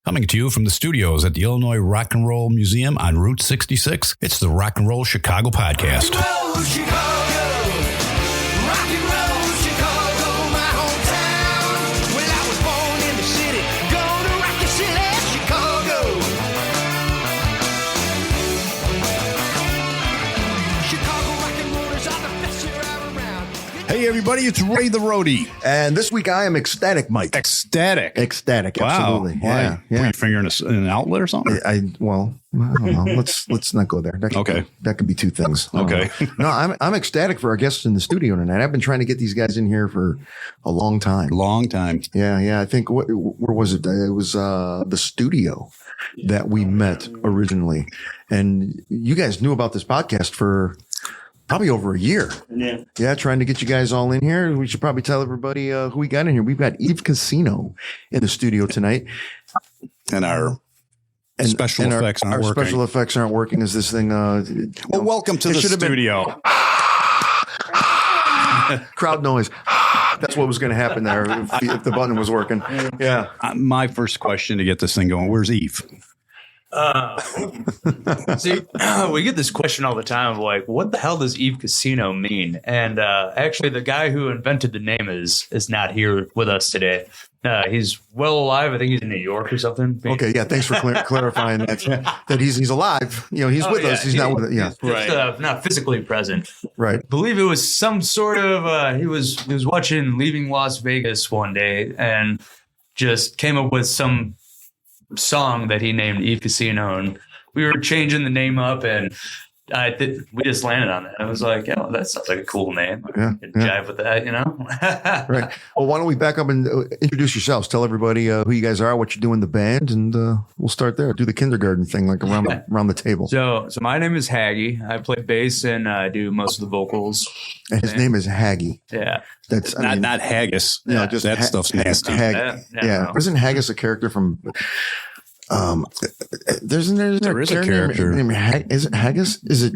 Coming to you from the studios at the Illinois Rock and Roll Museum on Route 66, it's the Rock and Roll Chicago podcast. Rock and roll Chicago, rock and roll Chicago, my hometown. Well, I was born in the city, gonna rock the city, Chicago. Chicago rock and rollers are the best you're ever around. Hey, everybody, it's Ray the Roadie. And this week I am ecstatic, Mike. Ecstatic. Ecstatic, Wow. absolutely. Why? Yeah. Were you fingering an outlet or something? I don't know. Let's not go there. That could be two things. Okay. No, I'm ecstatic for our guests in the studio tonight. I've been trying to get these guys in here for a long time. Long time. Yeah. I think where was it? It was the studio that we met originally, and you guys knew about this podcast for probably over a year. Yeah, trying to get you guys all in here. We should probably tell everybody who we got in here. We've got Eve Casino in the studio tonight. And our special effects aren't working. Our special effects aren't working. Is this thing? Well, welcome to the studio. Crowd noise. That's what was going to happen there if the button was working. Yeah. My first question to get this thing going, where's Eve? See, we get this question all the time of like, what the hell does Eve Casino mean? And actually, the guy who invented the name is not here with us today. He's well alive. I think he's in New York or something. Okay, yeah. Thanks for clarifying that he's alive. You know, he's with us. He's not with us. Yeah, right. Not physically present. Right. I believe it was some sort of. He was watching Leaving Las Vegas one day and just came up with some song that he named Eve Casino, and we were changing the name up, and we just landed on that. I was like, "Oh, that sounds like a cool name. Jive with that, you know." Right. Well, why don't we back up and introduce yourselves? Tell everybody who you guys are, what you do in the band, and we'll start there. Do the kindergarten thing, like around the table. So my name is Haggy. I play bass and I do most of the vocals. And his name is Haggy. Yeah. That's not haggis. No, just that stuff's nasty. Yeah. Isn't Haggis a character from? There is a character. Is it Haggis? Is it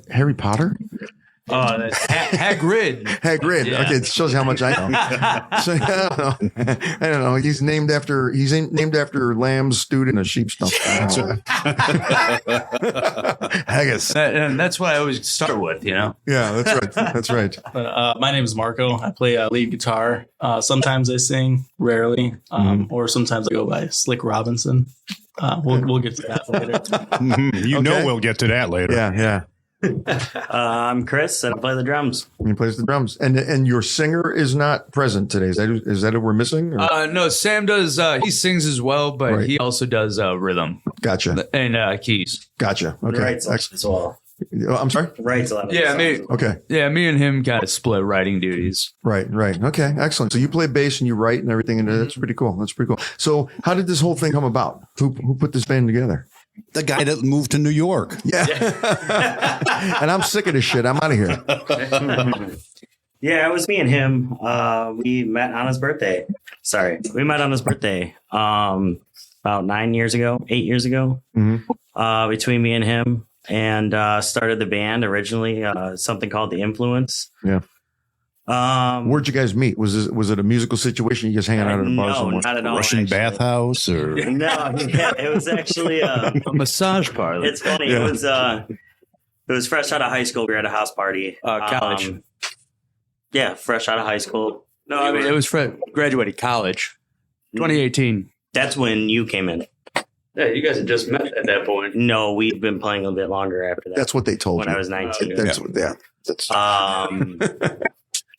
Harry Potter? That's Hagrid. Hagrid. Yeah. Okay, it shows you how much I know. So I don't know. He's named after lambs stewed in a sheep stump. Haggis. And that's what I always start with, you know. Yeah, that's right. That's right. My name is Marco. I play lead guitar. Sometimes I sing, rarely, or sometimes I go by Slick Robinson. We'll get to that later. You know we'll get to that later. Yeah. I'm Chris, and I play the drums. He plays the drums, and your singer is not present today. Is that what we're missing? Or? No, Sam does. He sings as well, but he also does rhythm. Gotcha. And keys. Gotcha. Okay. Writes as well. I'm sorry. Writes a lot. Yeah, me. Okay. Yeah, me and him kind of split writing duties. Right. Okay. Excellent. So you play bass and you write and everything, and that's pretty cool. So how did this whole thing come about? Who put this band together? The guy that moved to New York. Yeah. And I'm sick of this shit. I'm out of here. Yeah, it was me and him. We met on his birthday. We met on his birthday about 8 years ago. Mm-hmm. Between me and him, and started the band originally, something called The Influence. Yeah. Where'd you guys meet? Was it a musical situation? You guys hanging out at a bar somewhere? Not at all. Russian bathhouse or No, it was actually a massage parlor. It's funny. Yeah. It was fresh out of high school. We were at a house party. College. Yeah, fresh out of high school. No, I mean it was graduated college, 2018. That's when you came in. Yeah, you guys had just met at that point. No, we'd been playing a bit longer after that. That's what they told when me. I was 19. That's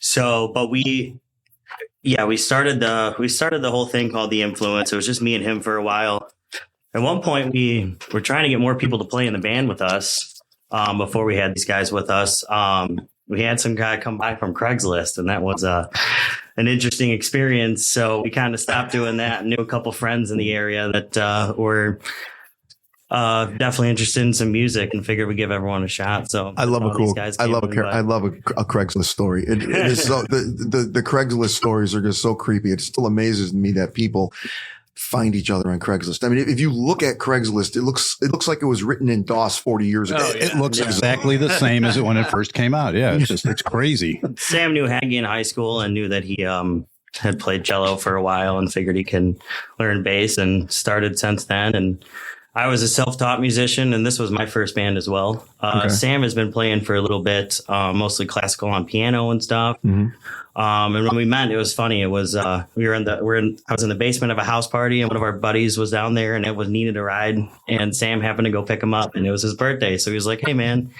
So, but we started the whole thing called The Influence. It was just me and him for a while. At one point, we were trying to get more people to play in the band with us. Before we had these guys with us, we had some guy come by from Craigslist, and that was an interesting experience. So we kind of stopped doing that and knew a couple friends in the area that were definitely interested in some music and figured we'd give everyone a shot. So I love a Craigslist story. It is so the Craigslist stories are just so creepy. It still amazes me that people find each other on Craigslist. I mean, if you look at Craigslist, it looks like it was written in DOS 40 years ago. Oh, yeah. It looks exactly the same as it when it first came out. Yeah, it's crazy. Sam knew Haggy in high school and knew that he had played cello for a while and figured he can learn bass, and started since then. And I was a self-taught musician, and this was my first band as well. Sam has been playing for a little bit, mostly classical on piano and stuff. And when we met, it was funny. It was I was in the basement of a house party, and one of our buddies was down there, and it was needed a ride. And Sam happened to go pick him up, and it was his birthday, so he was like, "Hey, man,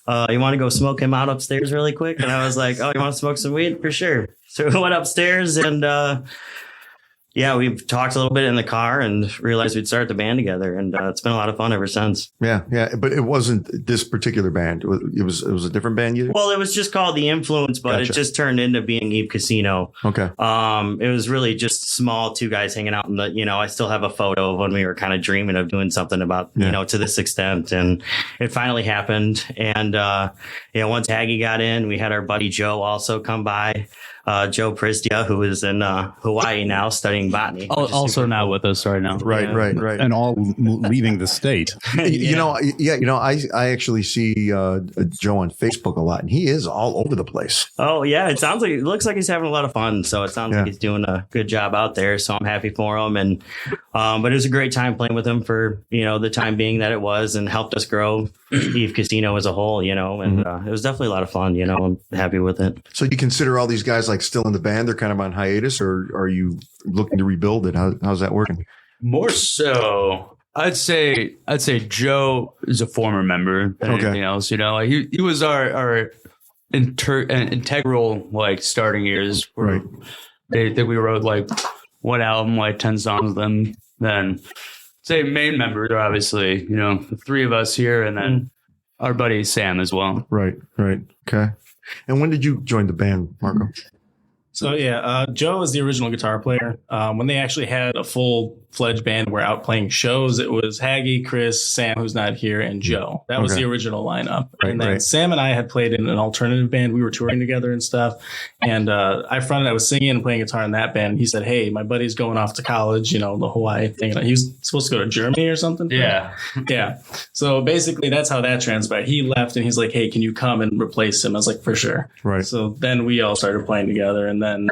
you want to go smoke him out upstairs really quick?" And I was like, "Oh, you want to smoke some weed? For sure." So we went upstairs, and yeah, we've talked a little bit in the car and realized we'd start the band together, and it's been a lot of fun ever since. Yeah, but it wasn't this particular band. It was a different band. Well, it was just called The Influence, but Gotcha. it just turned into being Eve Casino. Okay. It was really just small, two guys hanging out in the. I still have a photo of when we were kind of dreaming of doing something about to this extent, and it finally happened. And once Aggie got in, we had our buddy Joe also come by. Joe Pristia, who is in Hawaii now studying botany. Also not with us right now. Right. And all leaving the state. I actually see Joe on Facebook a lot, and he is all over the place. Oh yeah, it looks like he's having a lot of fun. So it sounds like he's doing a good job out there. So I'm happy for him. And but it was a great time playing with him for the time being that it was, and helped us grow Eve Casino as a whole. And it was definitely a lot of fun. I'm happy with it. So you consider all these guys like still in the band? They're kind of on hiatus, or are you looking to rebuild it? How's that working? More so, I'd say Joe is a former member than anything else. He was our integral starting years. Where we wrote one album, 10 songs of them. Then say main members are obviously the three of us here, and then our buddy Sam as well. Right. Okay. And when did you join the band, Marco? So Joe is the original guitar player. When they actually had a full-fledged band, we're out playing shows. It was Haggy, Chris, Sam, who's not here, and Joe. That was the original lineup. And then Sam and I had played in an alternative band. We were touring together and stuff. And I was singing and playing guitar in that band. And he said, "Hey, my buddy's going off to college, the Hawaii thing." And he was supposed to go to Germany or something. Yeah. Yeah. So basically, that's how that transpired. He left, and he's like, "Hey, can you come and replace him?" I was like, "For sure." Right. So then we all started playing together, and then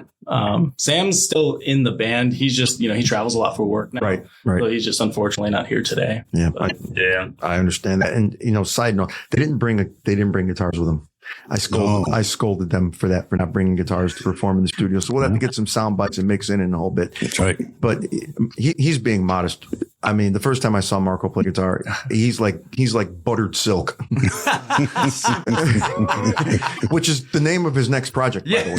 Sam's still in the band. He's just, he travels a lot for work now. Right. So he's just unfortunately not here today. Yeah. Yeah. I understand that. And, side note, they didn't bring guitars with them. I scolded them for that, for not bringing guitars to perform in the studio. So we'll have to get some sound bites and mix in a whole bit. That's right. But he's being modest. I mean, the first time I saw Marco play guitar, he's like buttered silk, which is the name of his next project. By the way.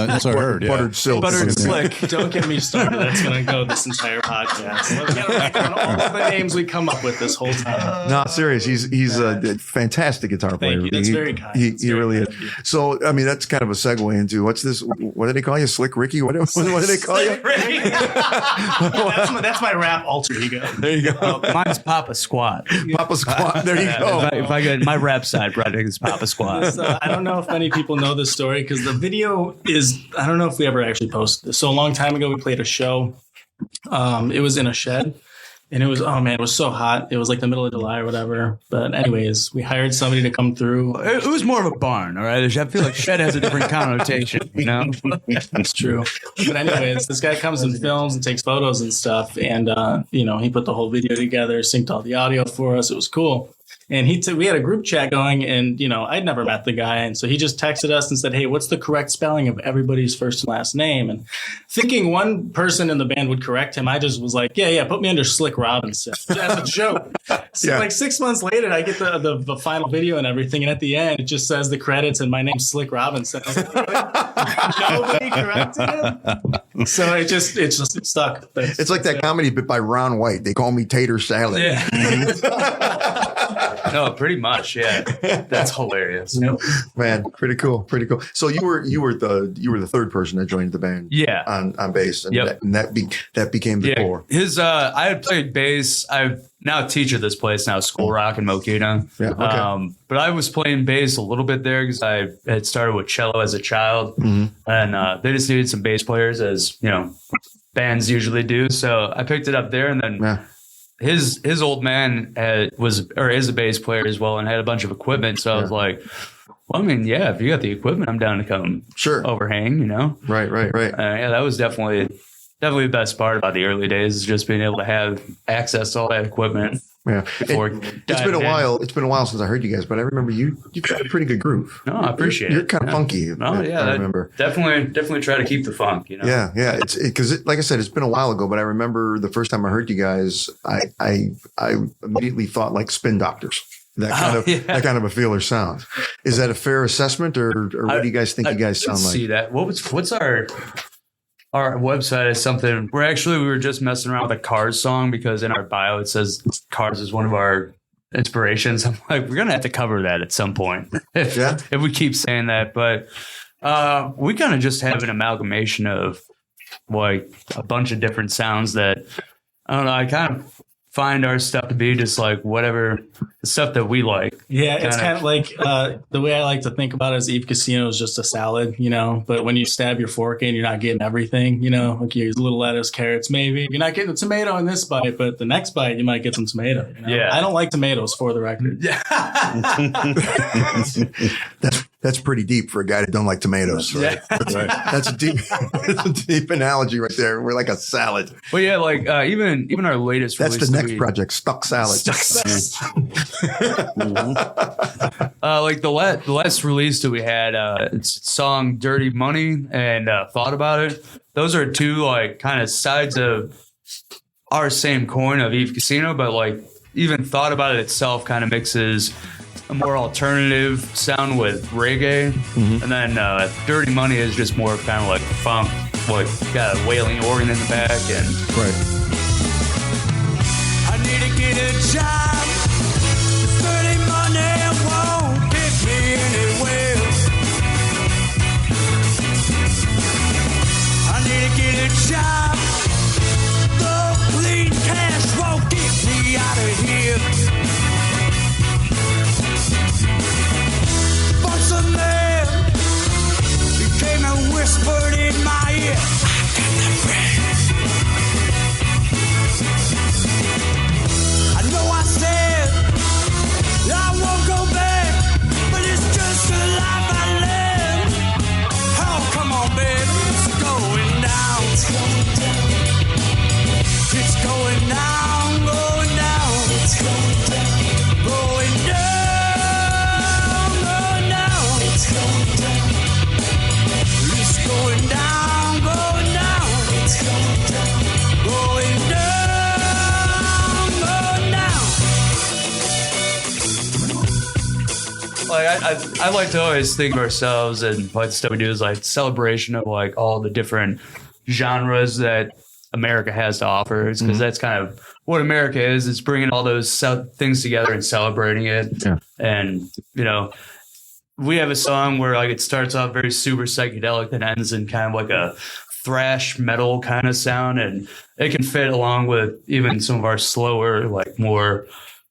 That's what I heard. Yeah. Buttered silk. Buttered slick. Don't get me started. That's going to go this entire podcast. We got to write down all of the names we come up with this whole time. No, serious. He's a fantastic guitar player. Thank you. That's very kind. He really is. So, I mean, that's kind of a segue into what's this? What do they call you? Slick Ricky? What do they call you? That's my rap alter ego. There you go. Mine's Papa Squat. Papa Squat. There you go. If I get my rap side project is Papa Squat. So I don't know if many people know this story because the video is, I don't know if we ever actually posted this. So a long time ago, we played a show. It was in a shed. And it was, it was so hot. It was like the middle of July or whatever. But anyways, we hired somebody to come through. It was more of a barn, all right? I feel like shed has a different connotation, That's true. But anyways, this guy comes and films and takes photos and stuff. And, he put the whole video together, synced all the audio for us. It was cool. And we had a group chat going, and, I'd never met the guy. And so he just texted us and said, "Hey, what's the correct spelling of everybody's first and last name?" And thinking one person in the band would correct him, I just was like, yeah, put me under Slick Robinson as a joke. So 6 months later, I get the final video and everything. And at the end, it just says the credits and my name's Slick Robinson. I was like, nobody corrected him. So it just stuck. It's like that comedy bit by Ron White. They call me Tater Salad. Yeah. No, pretty much. Yeah. That's hilarious. Man, pretty cool. So you were the third person that joined the band. Yeah. On bass, and Yep. that became the core. I had played bass. I'm now a teacher at this place now, School Rock in Mokina. Yeah. Okay. But I was playing bass a little bit there because I had started with cello as a child, and they just needed some bass players, as bands usually do. So I picked it up there, and then. Yeah. His old man is a bass player as well and had a bunch of equipment. So I was like, Well, I mean, yeah, if you got the equipment, I'm down to come overhang, you know? Right. Yeah, that was definitely the best part about the early days is just being able to have access to all that equipment. Yeah. It's been a while. It's been a while since I heard you guys, but I remember you've got a pretty good groove. No, I appreciate You're it. kind of funky. Oh, yeah. I remember. Definitely try to keep the funk, you know? Yeah. It's because, like I said, it's been a while ago, but I remember the first time I heard you guys, I immediately thought like Spin Doctors. That kind of a feel or sound. Is that a fair assessment, or what do you guys think you guys sound like? See that? What's our website is something we were just messing around with a Cars song because in our bio it says Cars is one of our inspirations. I'm like, we're gonna have to cover that at some point if we keep saying that. But we kind of just have an amalgamation of like a bunch of different sounds that I don't know. I kind of find our stuff to be just like whatever the stuff that we like. Yeah, it's kind of like the way I like to think about it is Eve Casino is just a salad, you know, but when you stab your fork in, you're not getting everything, you know, like your little lettuce, carrots, maybe. You're not getting a tomato in this bite, but the next bite, you might get some tomato. You know? Yeah. I don't like tomatoes, for the record. That's pretty deep for a guy that don't like tomatoes. Right? That's a deep analogy right there. We're like a salad. Well, yeah, like even our latest That's release the next project, Stuck Salad. Like the last release that we had, it's song "Dirty Money" and "Thought About It." Those are two like kind of sides of our same coin of Eve Casino, but like even "Thought About It" itself kind of mixes a more alternative sound with reggae, and then "Dirty Money" is just more kind of like funk, like got a wailing organ in the back, and I need to get a job. Dirty money won't get me anywhere. I need to get a job. The clean cash won't get me out of here. Once a man, he came and whispered in my ear, I got the bread. I know I said I won't go back, but it's just a life I live. Oh, come on, baby, it's going down. It's going down, going down. It's going down, going down, going down. It's going down. It's going down, going down. It's going down, going down, going down. like I like to always think of ourselves and like the stuff we do is like celebration of like all the different genres that America has to offer, because that's kind of what America is. It's bringing all those things together and celebrating it. Yeah. And you know, we have a song where like it starts off very super psychedelic and ends in kind of like a thrash metal kind of sound, and it can fit along with even some of our slower, like more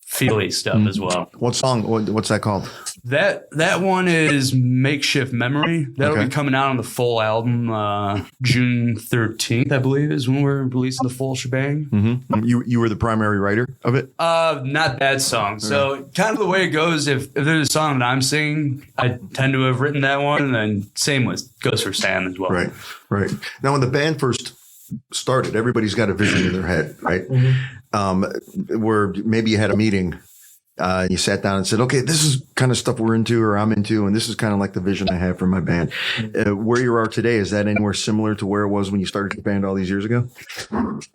feely stuff as well. What song? What's that called? That one is Makeshift Memory. That'll be coming out on the full album June 13th, I believe, is when we're releasing the full shebang. You were the primary writer of it? Not that song. So kind of the way it goes, if there's a song that I'm singing, I tend to have written that one, and then same goes for Sam as well. Right. Now, when the band first started, everybody's got a vision in their head, right? Where maybe you had a meeting, you sat down and said, okay, this is kind of stuff we're into or I'm into, and this is kind of like the vision I have for my band. Where you are today, is that anywhere similar to where it was when you started your band all these years ago?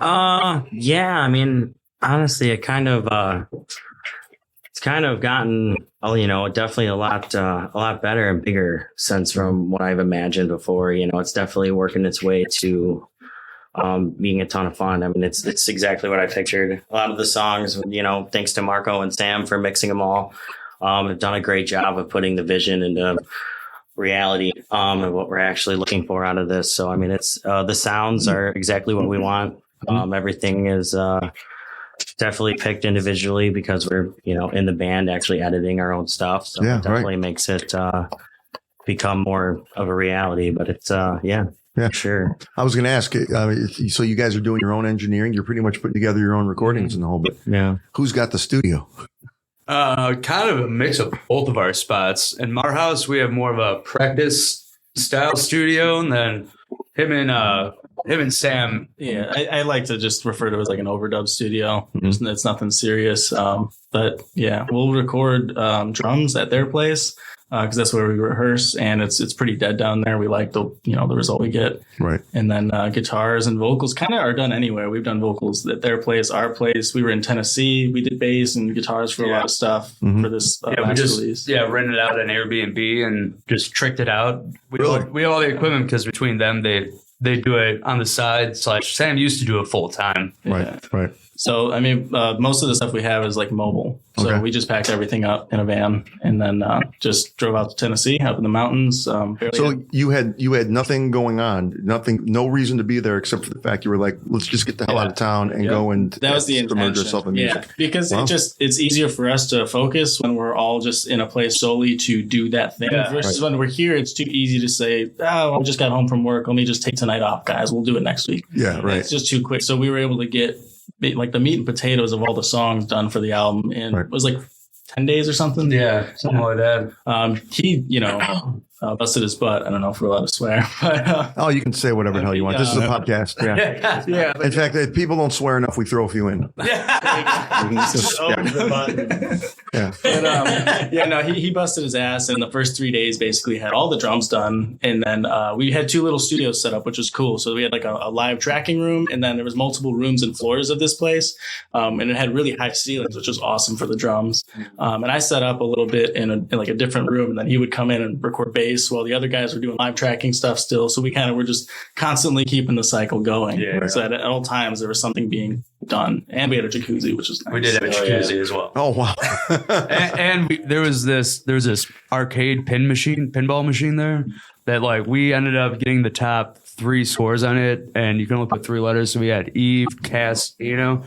Yeah, I mean, honestly, it's kind of gotten, definitely a lot better and bigger sense from what I've imagined before. You know, it's definitely working its way to being a ton of fun. I mean, it's exactly what I pictured. A lot of the songs, thanks to Marco and Sam for mixing them all, have done a great job of putting the vision into reality, and what we're actually looking for out of this. So, I mean, it's the sounds are exactly what we want. Everything is definitely picked individually because we're, in the band actually editing our own stuff. So it definitely makes it become more of a reality, but it's, yeah, sure. I was going to ask, so you guys are doing your own engineering. You're pretty much putting together your own recordings and the whole bit. Yeah. Who's got the studio? Kind of a mix of both of our spots. In our house, we have more of a practice style studio, and then him and Sam. Yeah, I like to just refer to it as like an overdub studio. It's nothing serious. But yeah, we'll record drums at their place because that's where we rehearse, and it's pretty dead down there. We like the result we get. Right. And then guitars and vocals kind of are done anywhere. We've done vocals at their place, our place. We were in Tennessee. We did bass and guitars for a lot of stuff for this last release. Rented out an Airbnb and just tricked it out. We have all the equipment because between them they do it on the side. Sam used to do it full time. Right. So, I mean, most of the stuff we have is like mobile. So we just packed everything up in a van and then just drove out to Tennessee, up in the mountains. So you had nothing going on, no reason to be there except for the fact you were like, let's just get the hell out of town and go and that was the submerge yourself in music. Yeah, because it's easier for us to focus when we're all just in a place solely to do that thing. Versus when we're here, it's too easy to say, oh, I just got home from work. Let me just take tonight off, guys. We'll do it next week. Yeah, right. It's just too quick. So we were able to get like the meat and potatoes of all the songs done for the album in it was like 10 days or something. Yeah, something like that. He, busted his butt. I don't know if we're allowed to swear, but you can say whatever the hell you want. This is a podcast. Yeah. yeah. In fact, if people don't swear enough, we throw a few in. He busted his ass, and the first 3 days basically had all the drums done, and then we had 2 little studios set up, which was cool. So we had like a live tracking room, and then there was multiple rooms and floors of this place, and it had really high ceilings, which was awesome for the drums. And I set up a little bit in like a different room, and then he would come in and record bass while the other guys were doing live tracking stuff still. So we kind of were just constantly keeping the cycle going. So at all times there was something being done, and we had a jacuzzi, which was nice. We did have a jacuzzi as well. Oh wow! there was this arcade pinball machine there that like we ended up getting the top 3 scores on it, and you can only put 3 letters. So we had Eve, Cass, And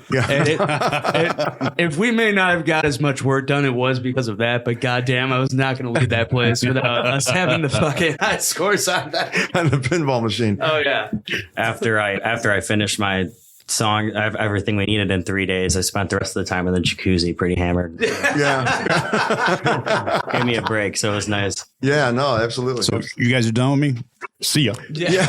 if we may not have got as much work done, it was because of that. But goddamn, I was not going to leave that place without us having the fucking high scores on that on the pinball machine. Oh yeah. After I finished my song, I have everything we needed in 3 days. I spent the rest of the time in the jacuzzi pretty hammered. Yeah. Gave me a break, so it was nice. Yeah, no, absolutely. So you guys are done with me? See ya. Yeah.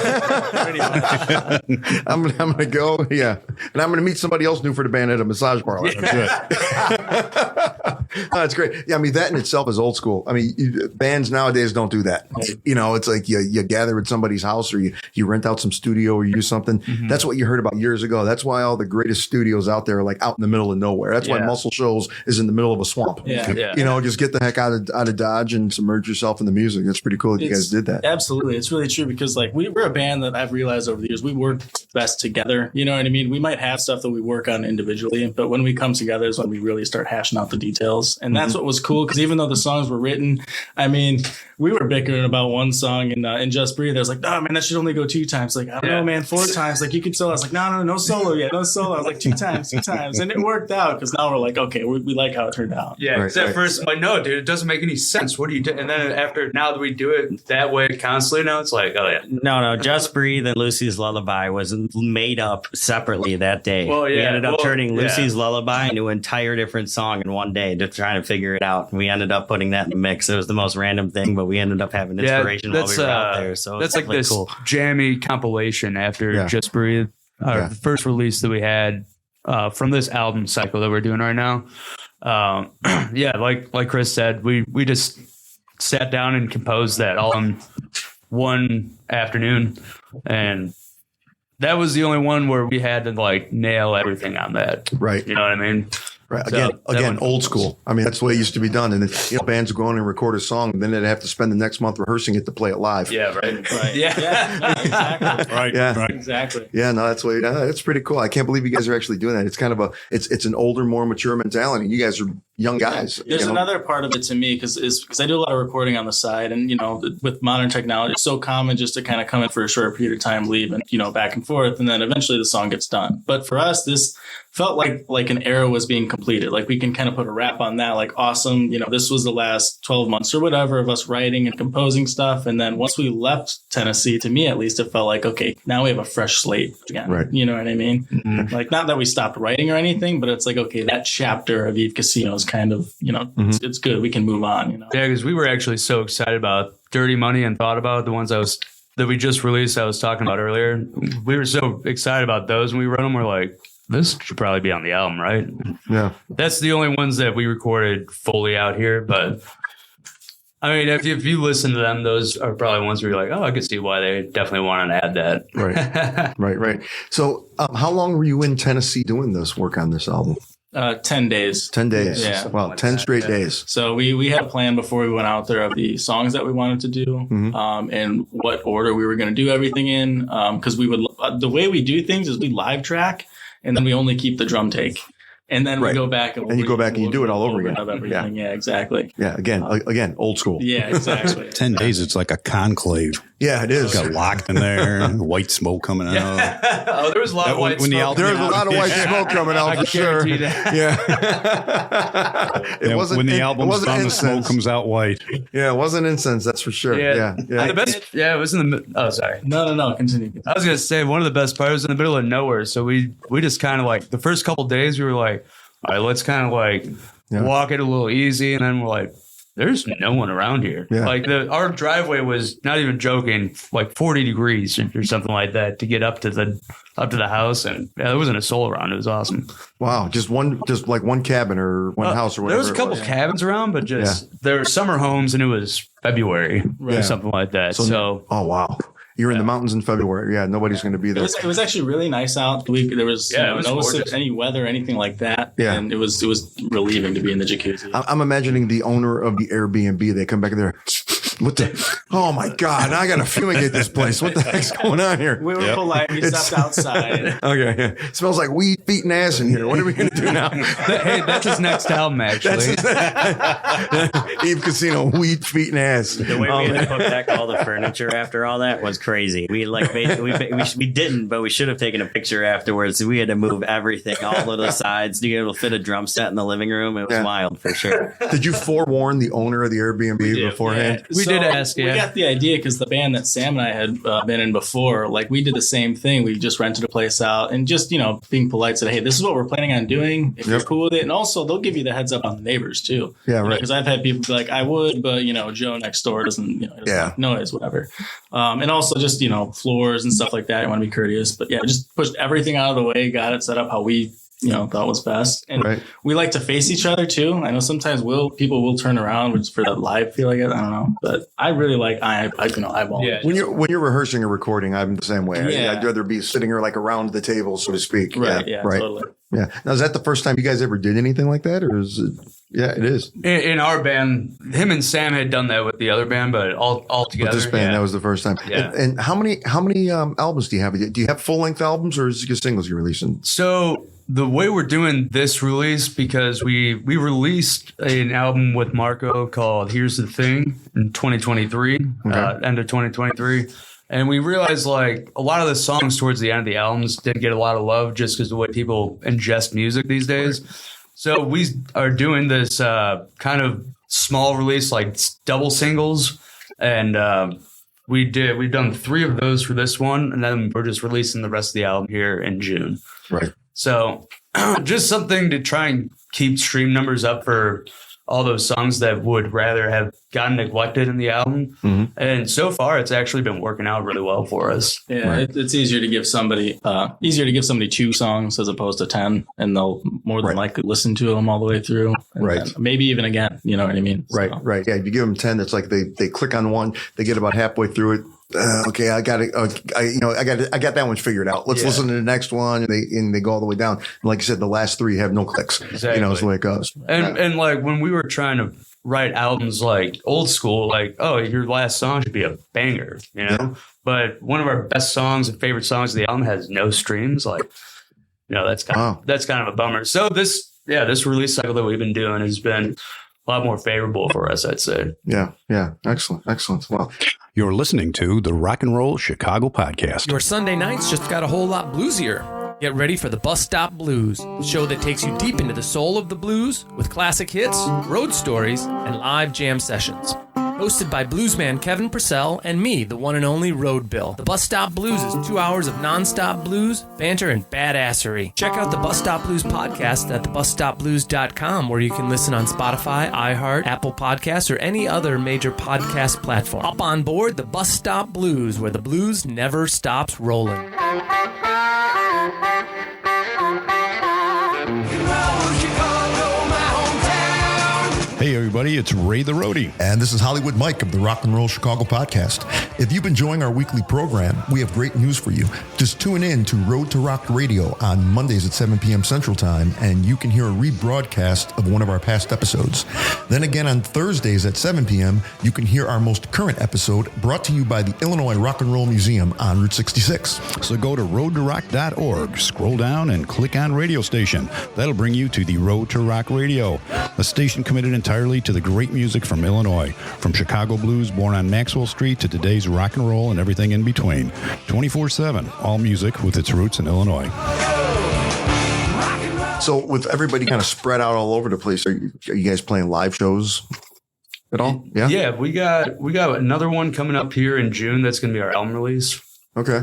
I'm gonna go. Yeah, and I'm gonna meet somebody else new for the band at a massage parlor. That's great. Yeah, I mean that in itself is old school. I mean, bands nowadays don't do that. It's like you gather at somebody's house, or you rent out some studio, or you do something. Mm-hmm. That's what you heard about years ago. That's why all the greatest studios out there are like out in the middle of nowhere. That's why Muscle Shoals is in the middle of a swamp. Just get the heck out of Dodge and submerge yourself in the music. That's pretty cool that you guys did that. Absolutely, it's really true because like we're a band that I've realized over the years we work best together. You know what I mean? We might have stuff that we work on individually, but when we come together is when we really start hashing out the details. And that's what was cool because even though the songs were written, I mean, we were bickering about one song in Just Breathe. I was like, oh man, that should only go 2 times. Like, I don't know, man, 4 times. Like you could solo. I was like, no solo yet, no solo. I was like 2 times. And it worked out because now we're like, okay, we like how it turned out. Yeah, because at first I'm like, no, dude, it doesn't make any sense. What do you do? And then now that we do it that way constantly now, it's like, oh yeah. No, Just Breathe and Lucy's Lullaby was made up separately that day. Well, we ended up turning Lucy's Lullaby into an entire different song in one day to try to figure it out. We ended up putting that in the mix. It was the most random thing, but we ended up having inspiration while we were out there. So that's like this cool jammy compilation after Just Breathe. The first release that we had from this album cycle that we're doing right now. Like Chris said, we just sat down and composed that all in one afternoon, and that was the only one where we had to like nail everything on that. Right. You know what I mean? Right. Again, old school. I mean, that's the way it used to be done. And bands would go in and record a song, and then they'd have to spend the next month rehearsing it to play it live. Yeah. Right. Yeah. No, exactly. Right. Yeah. Right. Exactly. Yeah. No, that's way. That's pretty cool. I can't believe you guys are actually doing that. It's kind of it's an older, more mature mentality. You guys are young guys. There's another part of it to me because I do a lot of recording on the side, and with modern technology, it's so common just to kind of come in for a short period of time, leave, and back and forth, and then eventually the song gets done. But for us, this felt like an era was being completed. Like we can kind of put a wrap on that. Like, awesome. This was the last 12 months or whatever of us writing and composing stuff. And then once we left Tennessee, to me at least, it felt like, okay, now we have a fresh slate again. Right. You know what I mean? Mm-hmm. Like, not that we stopped writing or anything, but it's like, okay, that chapter of Eve Casino is kind of, it's good. We can move on. Yeah, because we were actually so excited about Dirty Money and thought about the ones that we just released. I was talking about earlier. We were so excited about those when we wrote them. We're like, this should probably be on the album, right? Yeah. That's the only ones that we recorded fully out here. But I mean, if you listen to them, those are probably ones where you're like, oh, I can see why they definitely want to add that. Right. Right. So how long were you in Tennessee doing this work on this album? 10 days. 10 days. Yeah. Wow. 10 straight days. So we had a plan before we went out there of the songs that we wanted to do, and what order we were going to do everything in. Because we would, the way we do things is we live track, and then we only keep the drum take. And then we go back and you go back and you do it all over again. Yeah, exactly. Yeah, again, old school. Yeah, exactly. 10 days, it's like a conclave. Yeah, it is. Got locked in there, white smoke coming out. Oh, there was a lot of white smoke. There was a lot of white smoke coming out for sure. Yeah. When the album's done, the smoke comes out white. Yeah, it wasn't incense, that's for sure. Yeah. The best. Yeah, it was in the. Oh, sorry. No. Continue. I was gonna say one of the best parts was in the middle of nowhere. So we just kind of like the first couple days we were like, all right, let's kind of like walk it a little easy, and then we're like, there's no one around here. Yeah. Like our driveway was, not even joking, like 40 degrees or something like that to get up to the house, and there wasn't a soul around. It was awesome. Wow, just like one cabin or one house or whatever. There was a couple cabins around, but there were summer homes, and it was February or something like that. So oh wow. You're in the mountains in February. Yeah, nobody's going to be there. It was actually really nice out. There was no any weather, anything like that. Yeah. And it was relieving to be in the jacuzzi. I'm imagining the owner of the Airbnb. They come back there. What the? Oh my God! I got to fumigate this place. What the heck's going on here? We were polite. We stepped outside. Okay. Yeah. It smells like weed, feet, and ass in here. What are we going to do now? Hey, that's his next album, actually. Eve Casino, weed, feet, and ass. The way we had to put back all the furniture after all that was crazy. We we didn't, but we should have taken a picture afterwards. We had to move everything, all of the sides, to be able to fit a drum set in the living room. It was wild for sure. Did you forewarn the owner of the Airbnb beforehand? Yeah. We did ask, We got the idea because the band that Sam and I had been in before, like we did the same thing. We just rented a place out and just, being polite said, hey, this is what we're planning on doing. If you're cool with it. And also they'll give you the heads up on the neighbors too. Yeah, right. Because I've had people be like, I would, but Joe next door doesn't, like noise, whatever. And also just, floors and stuff like that. I want to be courteous, but just pushed everything out of the way, got it set up how we thought was best. And we like to face each other too. I know sometimes people will turn around, which for that live feel, I guess. I don't know. But I really like eyeball. Yeah. When you're rehearsing or recording, I'm the same way. Yeah. I'd rather be sitting here like around the table, so to speak. Right. Yeah. Right. Totally. Yeah. Now, is that the first time you guys ever did anything like that, or is it? Yeah, it is. In our band, him and Sam had done that with the other band, but all together. With this band, that was the first time. Yeah. And how many albums do you have? Do you have full length albums, or is it just singles you're releasing? So the way we're doing this release, because we released an album with Marco called Here's the Thing in 2023, end of 2023. And we realized like a lot of the songs towards the end of the albums didn't get a lot of love just because of the way people ingest music these days. So we are doing this kind of small release, like double singles. And we've done 3 of those for this one. And then we're just releasing the rest of the album here in June. Right. So just something to try and keep stream numbers up for all those songs that would rather have gotten neglected in the album. Mm-hmm. And so far, it's actually been working out really well for us. Yeah, it's easier to give somebody 2 songs as opposed to 10, and they'll more than likely listen to them all the way through. And maybe even again, you know what I mean? Right, so. right. Yeah, if you give them 10, that's like they click on one, they get about halfway through it. Okay, I got it. I got that one figured out. Let's listen to the next one, and they go all the way down. And like you said, the last 3 have no clicks. Exactly. That's the way it goes. And like when we were trying to write albums like old school, like, oh, your last song should be a banger, Yeah. But one of our best songs and favorite songs of the album has no streams. Like, that's kind of a bummer. So this release cycle that we've been doing has been a lot more favorable for us, I'd say. Yeah. Excellent. Well, you're listening to the Rock and Roll Chicago Podcast. Your Sunday nights just got a whole lot bluesier. Get ready for the Bus Stop Blues, a show that takes you deep into the soul of the blues with classic hits, road stories, and live jam sessions. Hosted by bluesman Kevin Purcell and me, the one and only Road Bill. The Bus Stop Blues is 2 hours of non-stop blues, banter, and badassery. Check out the Bus Stop Blues podcast at thebusstopblues.com, where you can listen on Spotify, iHeart, Apple Podcasts, or any other major podcast platform. Hop on board the Bus Stop Blues, where the blues never stops rolling. Hey, everybody, it's Ray the Roadie. And this is Hollywood Mike of the Rock and Roll Chicago podcast. If you've been enjoying our weekly program, we have great news for you. Just tune in to Road to Rock Radio on Mondays at 7 p.m. Central Time, and you can hear a rebroadcast of one of our past episodes. Then again on Thursdays at 7 p.m., you can hear our most current episode brought to you by the Illinois Rock and Roll Museum on Route 66. So go to roadtorock.org, scroll down, and click on Radio Station. That'll bring you to the Road to Rock Radio, a station committed entirely to the great music from Illinois, from Chicago blues born on Maxwell Street to today's rock and roll and everything in between. 24/7, all music with its roots in Illinois. So with everybody kind of spread out all over the place, are you guys playing live shows at all? Yeah. Yeah, we got another one coming up here in June. That's going to be our album release. Okay.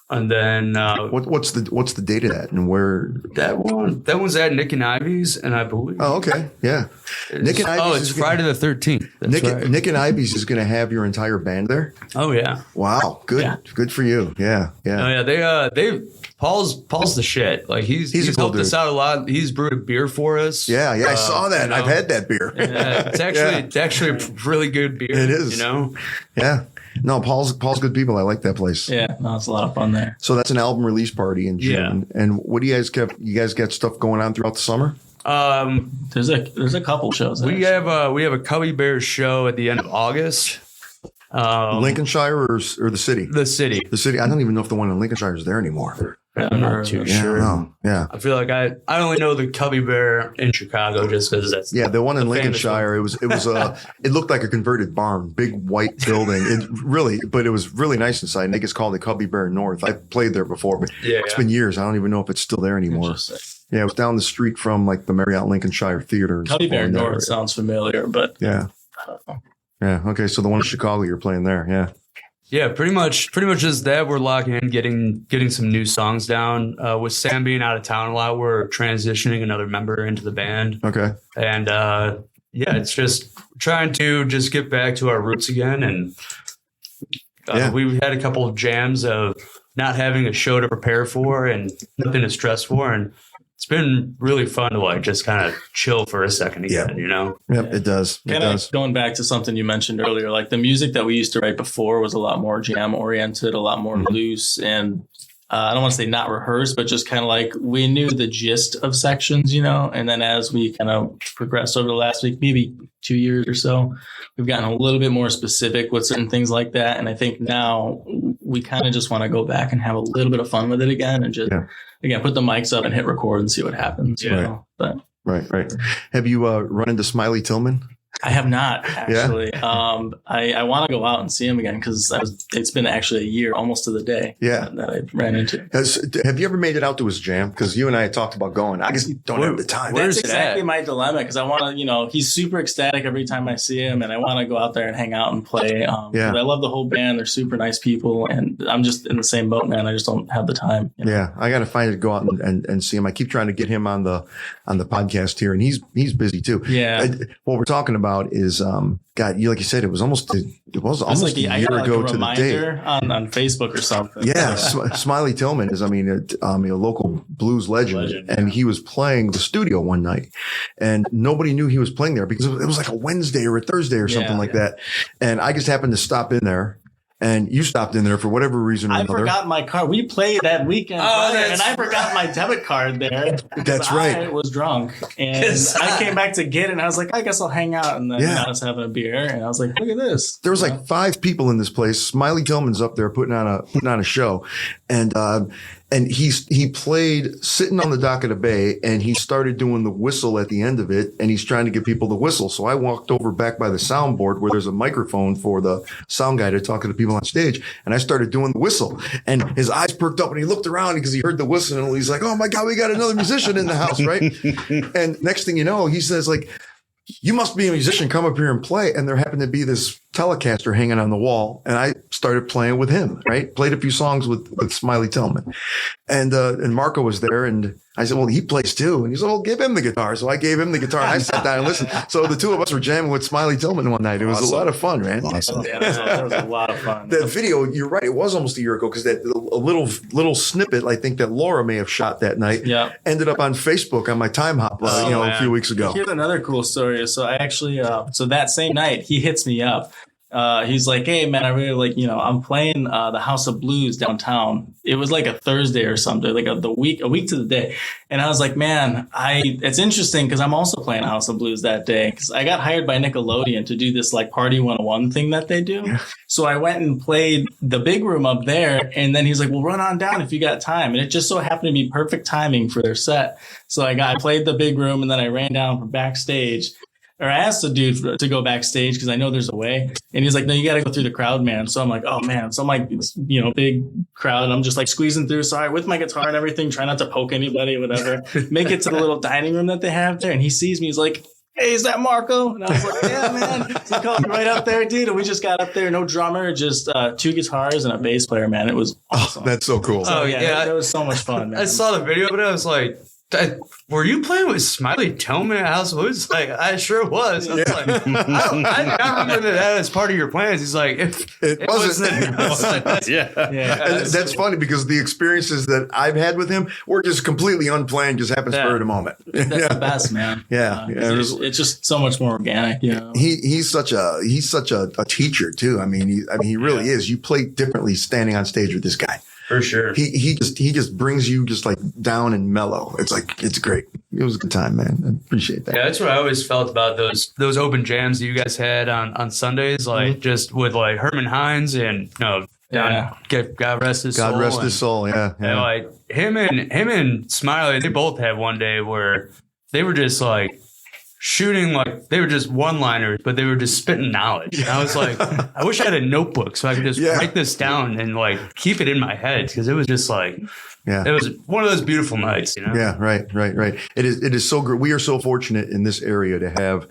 And then What's the date of that and where? that one's at Nick and Ivy's, and I believe. Oh, okay. Yeah. Nick and Ivy's. it's Friday the 13th. That's Nick, right. Nick and Ivy's is going to have your entire band there. Oh yeah. Wow. Good. Yeah. Good for you. Yeah. Yeah. Oh yeah. They Paul's the shit. Like he's a cool helped dude. us out a lot. He's brewed a beer for us. Yeah. I saw that. you know. I've had that beer. It's actually a really good beer. It is. You know. Yeah. No, Paul's good people. I like that place. Yeah, no, it's a lot of fun there. So that's an album release party in June. Yeah. And what do you guys got stuff going on throughout the summer? There's a couple shows. We have a Cubby Bears show at the end of August. Lincolnshire or the city? The city. The city. I don't even know if the one in Lincolnshire is there anymore. I'm not too sure. No. Yeah. I feel like I only know the Cubby Bear in Chicago just because that's Yeah, the one in the famous Lincolnshire, it was it looked like a converted barn, big white building. But it was really nice inside. And they just called it Cubby Bear North. I played there before, but it's been years. I don't even know if it's still there anymore. Yeah, it was down the street from like the Marriott Lincolnshire Theater. Cubby Bear North sounds familiar, but yeah. I don't know. Yeah. Okay. So the one in Chicago you're playing there. Yeah. Yeah, pretty much just that. We're locking in, getting some new songs down. With Sam being out of town a lot, we're transitioning another member into the band. Okay. And it's just trying to just get back to our roots again. And we've had a couple of jams of not having a show to prepare for and nothing to stress for, and it's been really fun to like just kind of chill for a second again, you know? Yep, it does. It does. Going back to something you mentioned earlier, like the music that we used to write before was a lot more jam oriented, a lot more loose, and I don't want to say not rehearsed, but just kind of like we knew the gist of sections, you know? And then as we kind of progressed over the last week, maybe 2 years or so, we've gotten a little bit more specific with certain things like that. And I think now we kind of just want to go back and have a little bit of fun with it again and just, again, put the mics up and hit record and see what happens. You know? But Right. Have you run into Smiley Tillman? I have not actually. I want to go out and see him again because it's been actually a year, almost to the day. That I ran into. Have you ever made it out to his jam? Because you and I had talked about going. I just don't have the time. That's exactly my dilemma because I want to, he's super ecstatic every time I see him, and I want to go out there and hang out and play. But I love the whole band; they're super nice people, and I'm just in the same boat, man. I just don't have the time. You know? Yeah, I got to find it, go out and see him. I keep trying to get him on the podcast here, and he's busy too. Yeah, what we're talking about is God, like you said, it was almost a year ago to the day on Facebook or something. Yeah, Smiley Tillman is, a local blues legend, and he was playing the studio one night, and nobody knew he was playing there because it was like a Wednesday or a Thursday or something like that, and I just happened to stop in there. And you stopped in there for whatever reason or another. I forgot my card. We played that weekend, and I forgot my debit card there. That's right. I was drunk, and I came back to get it, and I was like, I guess I'll hang out. And then I was having a beer, and I was like, look at this. There was like 5 people in this place. Smiley Tillman's up there putting on a show, and And he played sitting on the dock of the bay, and he started doing the whistle at the end of it, and he's trying to get people to whistle. So I walked over back by the soundboard where there's a microphone for the sound guy to talk to the people on stage, and I started doing the whistle. And his eyes perked up, and he looked around because he heard the whistle, and he's like, "Oh my God, we got another musician in the house, right?" And next thing you know, he says, like, "You must be a musician. Come up here and play." And there happened to be this Telecaster hanging on the wall, and I started playing with him. Right, played a few songs with Smiley Tillman, and Marco was there, and I said, "Well, he plays too." And he said, "Well, give him the guitar." So I gave him the guitar, and I sat down and listened. So the two of us were jamming with Smiley Tillman one night. It was a lot of fun, man. Awesome. Yeah, that was a lot of fun. That video, you're right. It was almost a year ago because that a little snippet I think that Laura may have shot that night ended up on Facebook on my time hop, a few weeks ago. Here's another cool story. So I actually, so that same night he hits me up. He's like, "Hey man, I really like, I'm playing the House of Blues downtown." It was like a Thursday or something, like a week to the day. And I was like, "Man, it's interesting because I'm also playing House of Blues that day because I got hired by Nickelodeon to do this like Party 101 thing that they do." So I went and played the big room up there, and then he's like, "Well, run on down if you got time." And it just so happened to be perfect timing for their set. So I played the big room, and then I ran down from backstage. Or I asked the dude to go backstage because I know there's a way. And he's like, "No, you got to go through the crowd, man." So I'm like, "Oh, man." So I'm like, big crowd. And I'm just like squeezing through. Sorry, with my guitar and everything, try not to poke anybody, whatever. Make it to the little dining room that they have there. And he sees me. He's like, "Hey, is that Marco?" And I was like, "Yeah, man." So he called me right up there, dude. And we just got up there. No drummer, just 2 guitars and a bass player, man. It was awesome. That's so cool. Oh, yeah. It was so much fun, man. I saw the video, but I was like, "Were you playing with Smiley Tillman at House of Blues?" Like, I sure was. I was like, I remember that as part of your plans. He's like, it wasn't. And that's funny because the experiences that I've had with him were just completely unplanned, just happened spur of the moment. That's the best, man. It's just so much more organic. He's such a teacher too. I mean, he really is. You play differently standing on stage with this guy. For sure. He just brings you just like down and mellow. It's great. It was a good time, man. I appreciate that. Yeah, that's what I always felt about those open jams that you guys had on Sundays, like just with like Herman Hines and God rest his soul. God rest his soul. Yeah. And like him and Smiley, they both had one day where they were just like shooting, like they were just one-liners, but they were just spitting knowledge. And I was like, I wish I had a notebook so I could just write this down and like keep it in my head because it was just like, it was one of those beautiful nights, Yeah, right. It is so great. We are so fortunate in this area to have,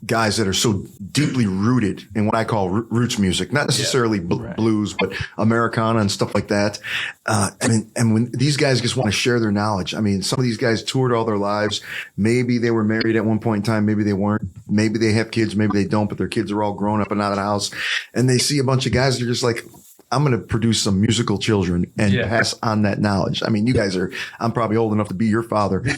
guys that are so deeply rooted in what I call roots music, not necessarily blues, but Americana and stuff like that. And when these guys just want to share their knowledge, I mean, some of these guys toured all their lives. Maybe they were married at one point in time. Maybe they weren't. Maybe they have kids. Maybe they don't, but their kids are all grown up and out of the house. And they see a bunch of guys. They're just like, I'm going to produce some musical children and pass on that knowledge. I mean, you guys I'm probably old enough to be your father, but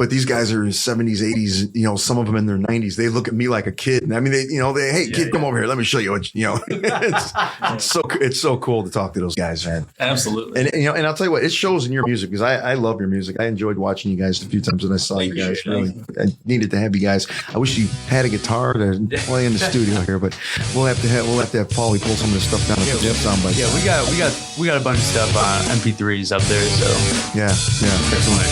these guys are in 70s, 80s, some of them in their 90s. They look at me like a kid. And I mean, hey, kid, come over here. Let me show you what, it's so cool to talk to those guys, man. Absolutely. And I'll tell you what, it shows in your music because I love your music. I enjoyed watching you guys a few times when I saw you guys. Really, I needed to have you guys. I wish you had a guitar to play in the studio here, but we'll have to have Paulie pull some of this stuff down and put some sound bites. Yeah, we got a bunch of stuff on MP3s up there. So yeah, excellent.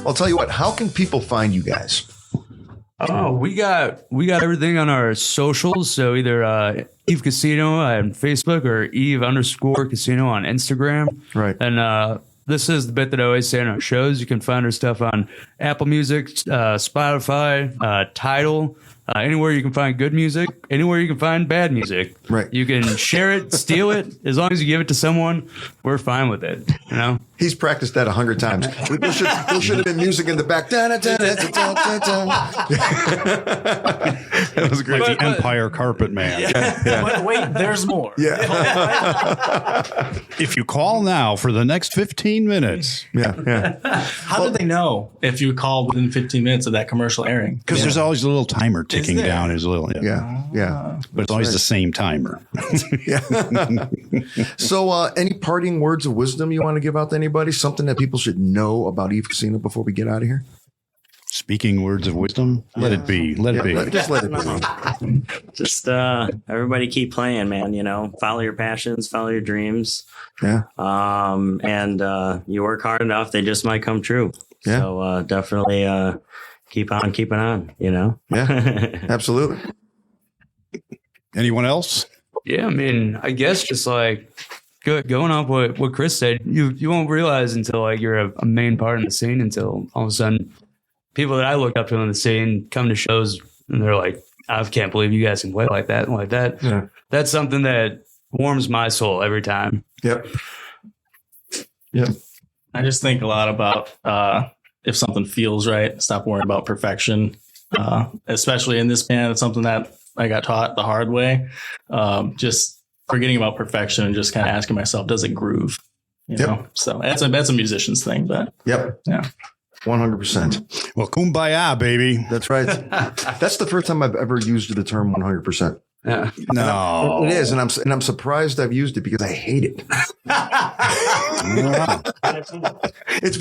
I'll tell you what. How can people find you guys? Oh, we got everything on our socials. So either Eve Casino on Facebook or Eve_Casino on Instagram. Right. And this is the bit that I always say on our shows. You can find our stuff on Apple Music, Spotify, Tidal, anywhere you can find good music, anywhere you can find bad music. Right. You can share it, steal it. As long as you give it to someone, we're fine with it. You know? He's practiced that 100 times. There should have been music in the back. That was great. Like the Empire Carpet Man. But wait, there's more. Yeah. If you call now for the next 15 minutes, Yeah. How did they know if you called within 15 minutes of that commercial airing? because there's always a little timer ticking there? down. There's a little, Yeah. but it's always the same timer. So, any parting words of wisdom you want to give out to anybody? Something that people should know about Eve Casino before we get out of here? Speaking words of wisdom, let it be. Let it be. Just let it be. Just everybody keep playing, man. You know, follow your passions, follow your dreams. Yeah. And you work hard enough, they just might come true. Yeah. So definitely keep on keeping on, you know? Yeah. Absolutely. Anyone else? Yeah, I mean, I guess just like going off what Chris said, you won't realize until like you're a main part in the scene until all of a sudden people that I look up to in the scene come to shows and they're like, I can't believe you guys can play like that and like that. Yeah. That's something that warms my soul every time. Yep. I just think a lot about if something feels right, stop worrying about perfection. Especially in this band, it's something that I got taught the hard way. Just forgetting about perfection and just kind of asking myself, does it groove? You know? So that's a musician's thing, but Yep. yeah. 100%. Well, kumbaya, baby. That's right. That's the first time I've ever used the term 100%. Yeah. No. It is, and I'm surprised I've used it because I hate it. It's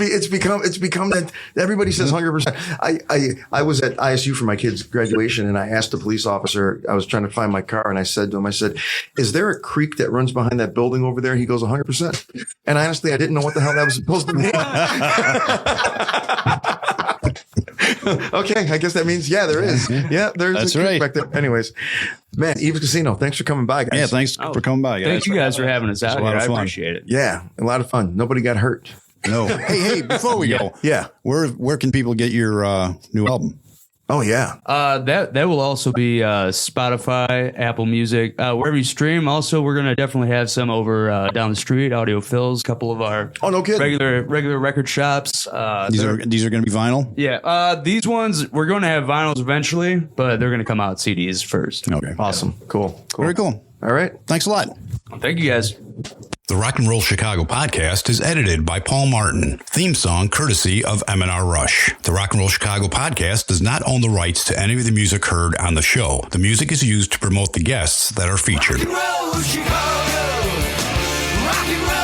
become that everybody says 100%. I was at ISU for my kid's graduation, and I asked the police officer. I was trying to find my car, and I said to him, "Is there a creek that runs behind that building over there?" He goes, 100%. And honestly, I didn't know what the hell that was supposed to mean. Okay, I guess that means there is. Yeah, there's That's a creek right. back there. Anyways, man, Eve's Casino. Thanks for coming by, guys. Yeah, thanks for coming by, guys. Thank you guys for having us out a lot here. of I fun. appreciate it. Yeah, a lot of fun. Nobody got hurt. No. Hey, before we go, Yeah. where can people get your new album? Oh yeah. That will also be Spotify, Apple Music, wherever you stream. Also, we're gonna definitely have some over down the street, Audio Phil's, a couple of our Oh no kidding. regular record shops. These are going to be vinyl. Yeah, these ones we're going to have vinyls eventually, but they're going to come out CDs first. Okay. Awesome. Cool. Very cool. All right. Thanks a lot. Thank you guys. The Rock and Roll Chicago podcast is edited by Paul Martin. Theme song courtesy of M&R Rush. The Rock and Roll Chicago podcast does not own the rights to any of the music heard on the show. The music is used to promote the guests that are featured. Rock and roll, Chicago. Rock and roll.